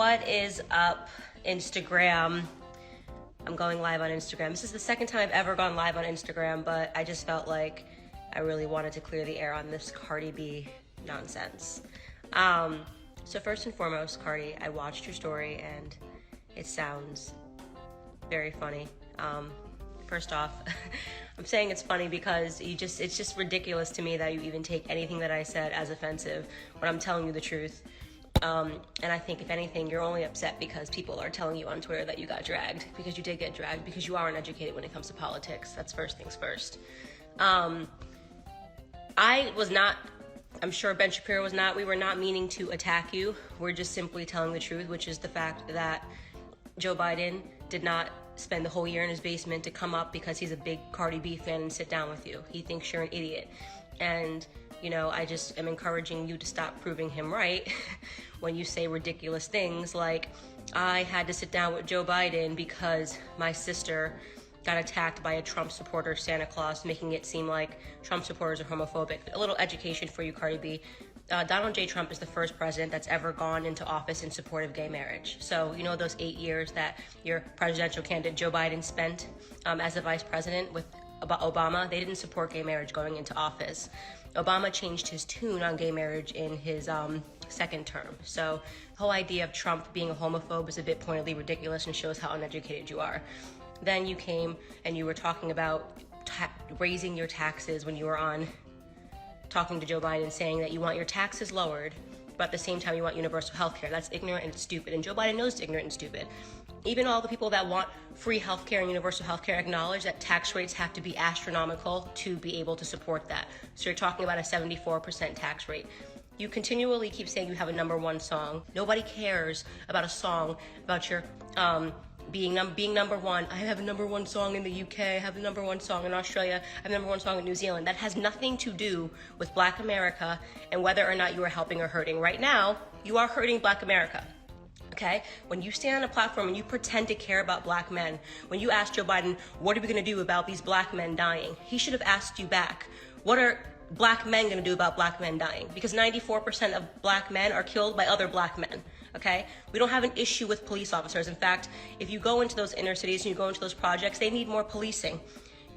What is up, Instagram? I'm going live on Instagram. This is the second time I've ever gone live on Instagram, but I just felt like I really wanted to clear the air on this Cardi B nonsense. So first and foremost, Cardi, I watched your story and it sounds very funny. First off, I'm saying it's funny because it's just ridiculous to me that you even take anything that I said as offensive when I'm telling you the truth. And I think if anything, you're only upset because people are telling you on Twitter that you got dragged, because you did get dragged, because you are uneducated when it comes to politics. That's first things first. I was not, I'm sure Ben Shapiro was not, we were not meaning to attack you. We're just simply telling the truth, which is the fact that Joe Biden did not spend the whole year in his basement to come up because he's a big Cardi B fan and sit down with you. He thinks you're an idiot. And, you know, I just am encouraging you to stop proving him right when you say ridiculous things like, I had to sit down with Joe Biden because my sister got attacked by a Trump supporter, Santa Claus, making it seem like Trump supporters are homophobic. A little education for you, Cardi B. Donald J. Trump is the first president that's ever gone into office in support of gay marriage. So, you know, those 8 years that your presidential candidate Joe Biden spent as a vice president with Obama, they didn't support gay marriage going into office. Obama changed his tune on gay marriage in his second term. So the whole idea of Trump being a homophobe is a bit pointedly ridiculous and shows how uneducated you are. Then you came and you were talking about raising your taxes when you were on talking to Joe Biden, saying that you want your taxes lowered, but at the same time you want universal health care. That's ignorant and it's stupid, and Joe Biden knows it's ignorant and stupid. Even all the people that want free health care and universal health care acknowledge that tax rates have to be astronomical to be able to support that. So you're talking about a 74% tax rate. You continually keep saying you have a #1 song. Nobody cares about a song about your being number one. I have a #1 song in the UK, I have a #1 song in Australia, I have a #1 song in New Zealand. That has nothing to do with Black America and whether or not you are helping or hurting. Right now, you are hurting Black America. Okay? When you stand on a platform and you pretend to care about Black men, when you ask Joe Biden, what are we gonna do about these Black men dying? He should have asked you back, what are Black men gonna do about Black men dying? Because 94% of Black men are killed by other Black men. Okay? We don't have an issue with police officers. In fact, if you go into those inner cities and you go into those projects, they need more policing.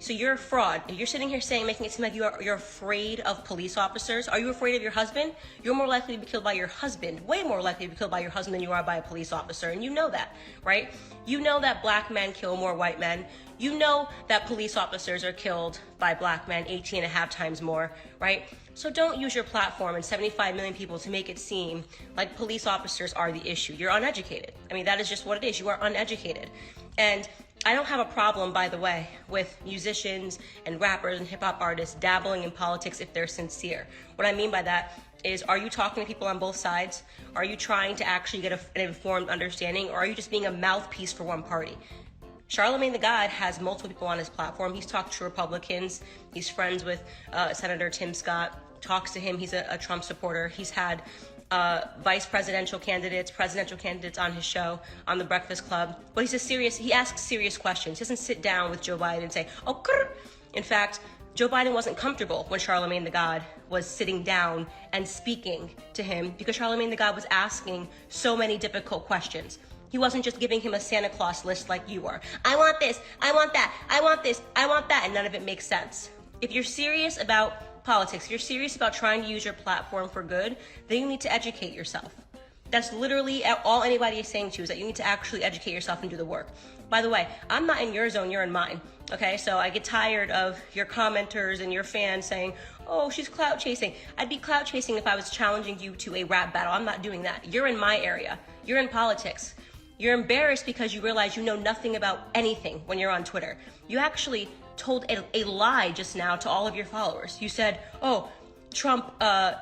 So you're a fraud. If you're sitting here saying, making it seem like you're afraid of police officers, are you afraid of your husband? You're more likely to be killed by your husband, way more likely to be killed by your husband than you are by a police officer. And you know that, right? You know that Black men kill more white men. You know that police officers are killed by Black men 18.5 times more, right? So don't use your platform and 75 million people to make it seem like police officers are the issue. You're uneducated. I mean, that is just what it is. You are uneducated. And I don't have a problem, by the way, with musicians and rappers and hip hop artists dabbling in politics if they're sincere. What I mean by that is, are you talking to people on both sides? Are you trying to actually get an informed understanding, or are you just being a mouthpiece for one party? Charlemagne the God has multiple people on his platform. He's talked to Republicans. He's friends with Senator Tim Scott, talks to him. He's a Trump supporter. He's had presidential candidates on his show, on The Breakfast Club. But he asks serious questions. He doesn't sit down with Joe Biden and say, oh, grr. In fact, Joe Biden wasn't comfortable when Charlemagne the God was sitting down and speaking to him, because Charlemagne the God was asking so many difficult questions. He wasn't just giving him a Santa Claus list like you are. I want this, I want that, I want this, I want that, and none of it makes sense. If you're serious about politics, if you're serious about trying to use your platform for good, then you need to educate yourself. That's literally all anybody is saying to you, is that you need to actually educate yourself and do the work. By the way, I'm not in your zone, you're in mine. Okay, so I get tired of your commenters and your fans saying, oh, she's clout chasing. I'd be clout chasing if I was challenging you to a rap battle. I'm not doing that. You're in my area. You're in politics. You're embarrassed because you realize you know nothing about anything when you're on Twitter. You actually told a lie just now to all of your followers. You said, oh, Trump,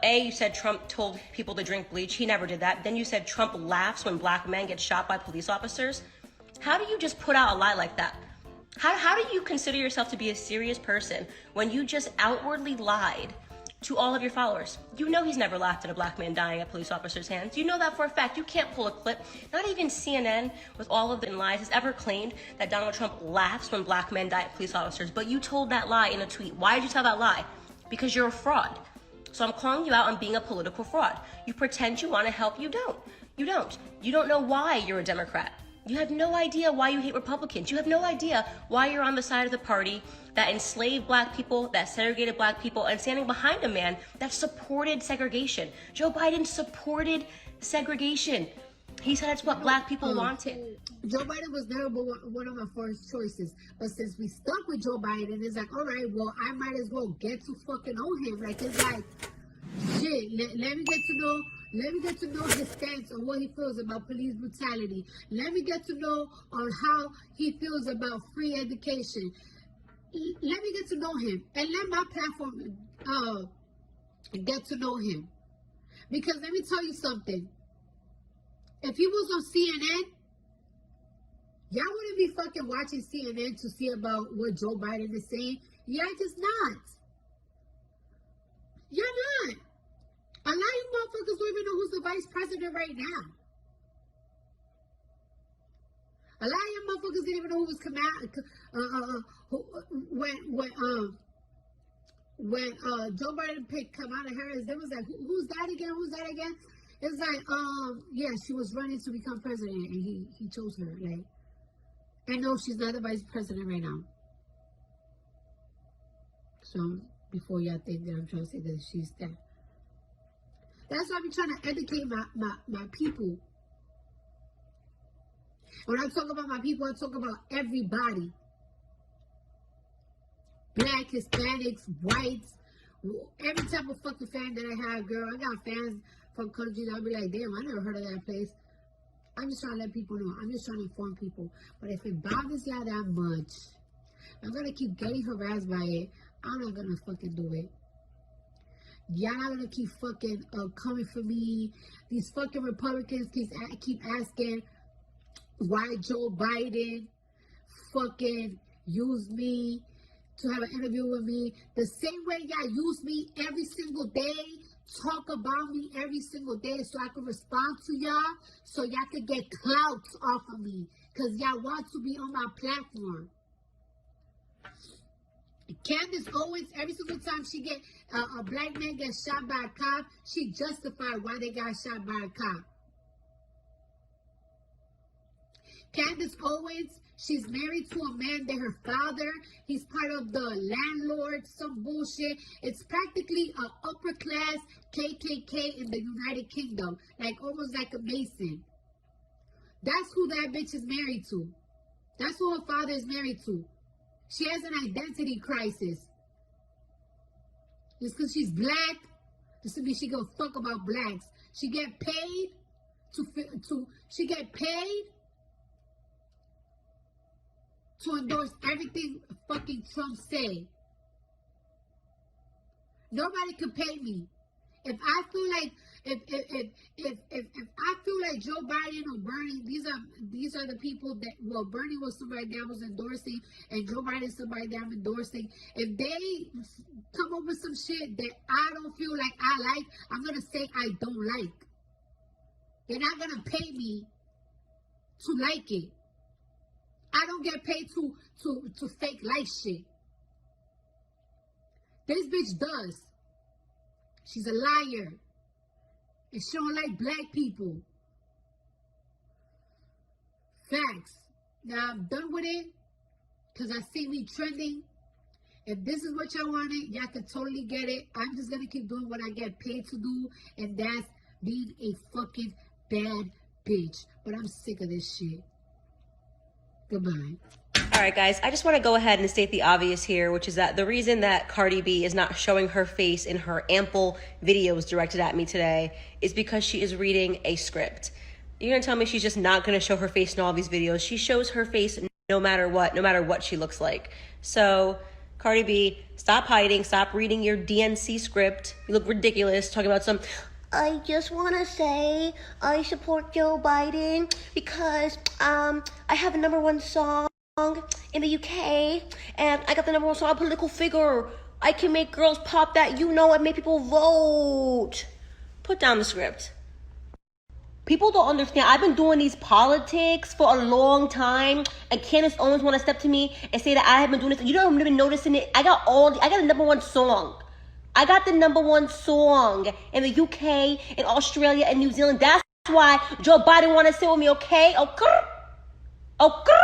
you said Trump told people to drink bleach. He never did that. Then you said Trump laughs when Black men get shot by police officers. How do you just put out a lie like that? How do you consider yourself to be a serious person when you just outwardly lied to all of your followers? You know he's never laughed at a Black man dying at police officers' hands. You know that for a fact. You can't pull a clip. Not even CNN, with all of the lies, has ever claimed that Donald Trump laughs when Black men die at police officers. But you told that lie in a tweet. Why did you tell that lie? Because you're a fraud. So I'm calling you out on being a political fraud. You pretend you want to help, you don't. You don't. You don't know why you're a Democrat. You have no idea why you hate Republicans. You have no idea why you're on the side of the party that enslaved black people, that segregated black people, and standing behind a man that supported segregation. Joe Biden supported segregation. He said it's what black people wanted. Joe Biden was never one of my first choices. But since we stuck with Joe Biden, it's like, all right, well, I might as well get to fucking know him. Like, it's like, shit, let me get to know his stance on what he feels about police brutality. Let me get to know on how he feels about free education. Let me get to know him. And let my platform get to know him. Because let me tell you something. If he was on CNN, y'all wouldn't be fucking watching CNN to see about what Joe Biden is saying. Y'all just not. You're not. A lot of you motherfuckers don't even know who's the vice president right now. A lot of you motherfuckers didn't even know who was when Joe Biden picked Kamala Harris. They was like, who's that again? Who's that again? It's like, yeah, she was running to become president, and he chose her. Like, and no, she's not the vice president right now. So before y'all think that I'm trying to say that she's that. That's why I'm trying to educate my people. When I talk about my people, I talk about everybody. Black, Hispanics, whites, every type of fucking fan that I have, girl. I got fans from countries I'll be like, damn, I never heard of that place. I'm just trying to let people know. I'm just trying to inform people. But if it bothers y'all that much, I'm going to keep getting harassed by it. I'm not going to fucking do it. Y'all not going to keep fucking coming for me. These fucking Republicans keep asking why Joe Biden fucking used me to have an interview with me. The same way y'all use me every single day, talk about me every single day so I can respond to y'all, so y'all can get clout off of me, because y'all want to be on my platform. Candace Owens, every single time she get a black man gets shot by a cop, she justified why they got shot by a cop. Candace Owens, she's married to a man that her father, he's part of the landlord, some bullshit. It's practically an upper class KKK in the United Kingdom, like almost like a Mason. That's who that bitch is married to. That's who her father is married to. She has an identity crisis. Just because she's black, doesn't mean she give a fuck about blacks. She get paid to endorse everything fucking Trump say. Nobody can pay me. If I feel like if I feel like Joe Biden or Bernie, these are the people that, well, Bernie was somebody that I was endorsing, and Joe Biden somebody that I'm endorsing. If they come up with some shit that I don't feel like I like, I'm gonna say I don't like. They're not gonna pay me to like it. I don't get paid to fake like shit. This bitch does. She's a liar. And she don't like black people. Facts. Now I'm done with it, because I see me trending. If this is what y'all wanted, y'all can totally get it. I'm just gonna keep doing what I get paid to do, and that's being a fucking bad bitch. But I'm sick of this shit. Goodbye. All right, guys, I just want to go ahead and state the obvious here, which is that the reason that Cardi B is not showing her face in her ample videos directed at me today is because she is reading a script. You're going to tell me she's just not going to show her face in all these videos. She shows her face no matter what she looks like. So, Cardi B, stop hiding, stop reading your DNC script. You look ridiculous talking about some... I just want to say I support Joe Biden because I have a #1 song in the UK, and I got the #1 song, political figure. I can make girls pop that, and make people vote. Put down the script. People don't understand. I've been doing these politics for a long time, and Candace Owens want to step to me and say that I have been doing this. You don't even noticing it. I got a #1 song. I got the #1 song in the UK, in Australia, and New Zealand. That's why Joe Biden want to sit with me, okay? Okay? Okay?